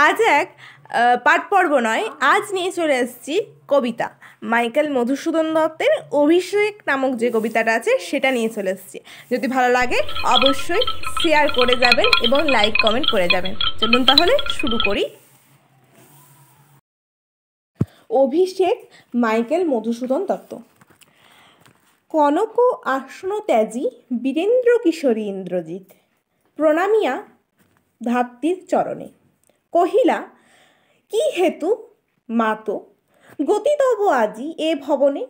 আজ এক পাঠ পর্ব নয়, আজ নিয়ে চলে এসেছি কবিতা। মাইকেল মধুসূদন দত্তের অভিষেক নামক যে কবিতাটা আছে সেটা নিয়ে চলে এসেছি। যদি ভালো লাগে অবশ্যই শেয়ার করে যাবেন এবং লাইক কমেন্ট করে যাবেন। চলুন তাহলে শুরু করি। অভিষেক মাইকেল মধুসূদন দত্ত। কনক আসন ত্যাজি বীরেন্দ্র কিশোরী ইন্দ্রজিৎ প্রণামিয়া ধাত্রীর চরণে কহিলা, কি হেতু মাতো গতি তব আজি এ ভবনে?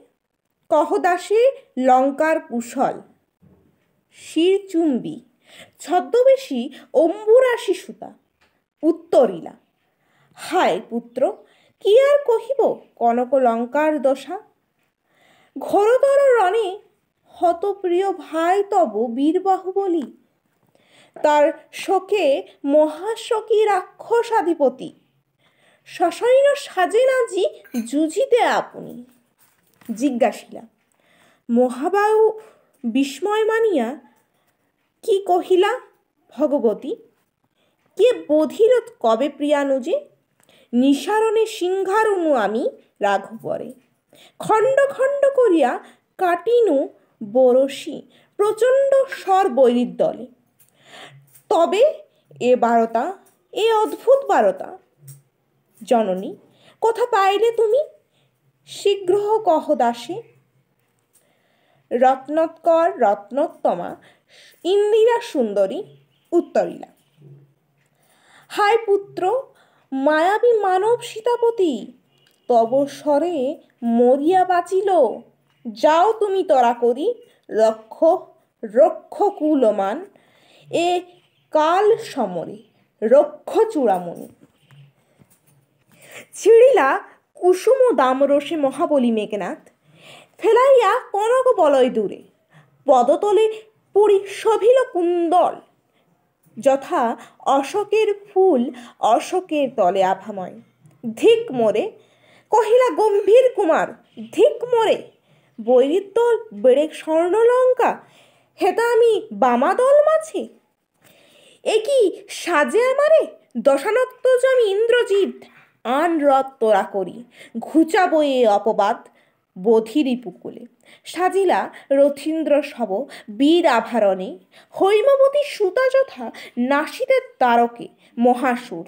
কহ দাসে লঙ্কার কুশল শিরচুম্বী ছদ্মবেশী অম্বুরাশি সুতা উত্তরিলা, হায় পুত্র কি আর কহিব কনক লঙ্কার দশা? ঘোরতর রণে হতপ্রিয় ভাই তব বীরবাহুবলী, তার শোকে মহাশোকী রাক্ষসাধিপতি সশৈন সাজে নাজি যুজিতে আপনি। জিজ্ঞাসিলা, মহাবায়ু বিস্ময় মানিয়া কি কহিলা ভগবতী? কে বধির কবে প্রিয়ানুজে? নিসারণে সিংহারুণু আমি রাঘবরে খণ্ড খণ্ড করিয়া কাটিনু বরশি প্রচণ্ড স্বর বৈরীর দলে। তবে এ বারতা, এ অদ্ভুত বারতা জননী কোথা পাইলে তুমি? শীঘ্র কহ দাসে। রত্নোৎকর রত্নোত্তমা ইন্দিরা সুন্দরী উত্তরিলা, হায় পুত্র মায়াবী মানব সীতাপতি তব স্বরে মরিয়া বাঁচিল। যাও তুমি তরা করি রক্ষ কুলমান এ কাল সমরে রক্ষ চূড়ামণি। ছিড়িলা কুসুম দামরসে মহাবলী মেঘনাথ, ফেলাইয়া কনক বলয় দূরে পদতলে পড়ি শোভিল কুন্দল। যথা অশোকের ফুল অশোকের তলে আভাময়। ধিক মোরে কহিলা গম্ভীর কুমার, ধিক মোরে বৈরীর দল বেড়ে স্বর্ণলঙ্কা হেতা আমি বামাদল মাছি। এ কি সাজে আমারে দশানক্ত আমি ইন্দ্রজিৎ আন রথ তোরা করি ঘুচাবো এ অপবাদ বধির উপকূলে। সাজিলা রথীন্দ্র শব বীর আভরণে হৈমবতী সুতা যথা নাসিতে তারকে মহাসুর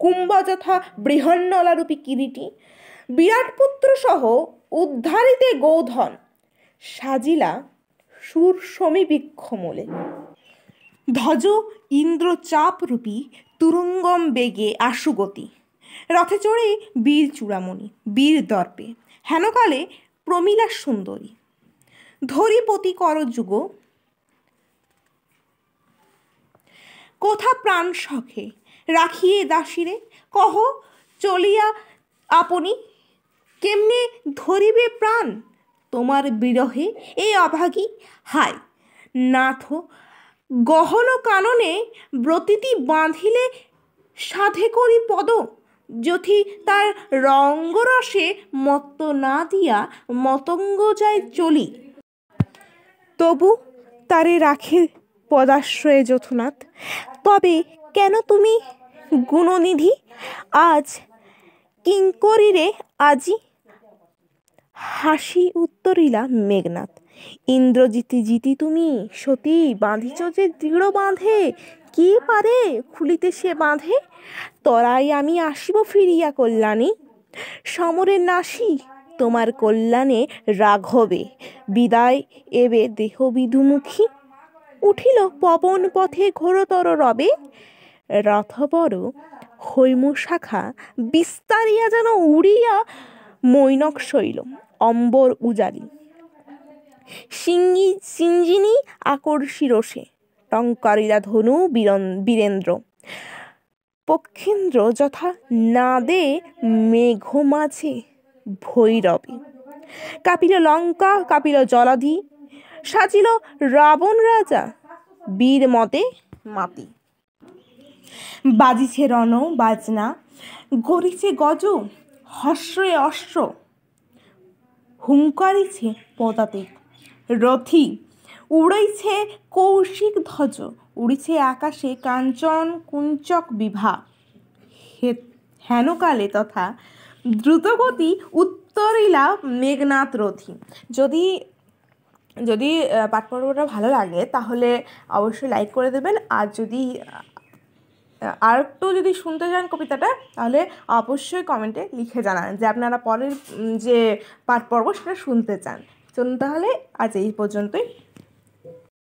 কুম্ভ যথা বৃহন্নলারূপী কিরীটি বিরাটপুত্র সহ উদ্ধারিতে গৌধন সাজিলা সুর সমীবৃক্ষ মূলে। ধ্বজ ইন্দ্র চাপরূপী তুরঙ্গম বেগে আশুগতি রথে চড়ে বীর চূড়ামণি বীর দর্পে হেনকালে প্রমীলা সুন্দরী ধরিপতি কর যুগ কোথা প্রাণ সখে রাখিয়ে দাসীরে কহ চলিয়া আপনি কেমনে ধরিবে প্রাণ তোমার বিরহে এই অভাগী? হায় নাথ গহন কাননে ব্রতিটি বাঁধিলে সাধে করি পদ যথি তার রঙ্গরসে মত্ত না দিয়া মতঙ্গ যায় চলি। তবু তারে রাখে পদাশ্রয়ে যথুনাথ, তবে কেন তুমি গুণনিধি আজ কিঙ্করীরে আজি? হাসি উত্তরিলা মেঘনাথ, ইন্দ্রজিতি জিতি তুমি সতী বাঁধিছ যে দৃঢ় বাঁধে কে পারে খুলিতে সে বাঁধে? তরাই আমি আসিব ফিরিয়া কল্যাণী সমরের নাসি তোমার কল্যাণে রাঘবে বিদায় এবে দেহ বিধুমুখী। উঠিল পবন পথে ঘোরতর রবে রথবর হৈম শাখা বিস্তারিয়া যেন উড়িয়া মৈনক শৈল অম্বর উজালি। সিঞ্জিনী আকর্ষী রোষে টঙ্কারিলা ধনু বীরেন্দ্র পক্ষেন্দ্র যথা নাদে মেঘ মাঝে ভৈরবে। কাঁপিল লঙ্কা কাঁপিল জলাধি সাজিল রাবণ রাজা বীর মতে মাতি। বাজিছে রণ বাজনা গড়িছে গজ হর্ষে অশ্ব হুঙ্কারিছে পদাতিক রথি উড়াইছে কৌশিক ধ্বজ উড়িছে আকাশে কাঞ্চন কুঞ্চক বিভা। হেনকালে তথা দ্রুতগতি উত্তরিলা মেঘনাথ রথী। যদি পাঠ পর্বটা ভালো লাগে তাহলে অবশ্যই লাইক করে দেবেন, আর যদি আর একটু যদি শুনতে চান কবিতাটা তাহলে অবশ্যই কমেন্টে লিখে জানান যে আপনারা পরের যে পাঠ পর্ব সেটা শুনতে চান। চলুন তাহলে আজ এই পর্যন্তই।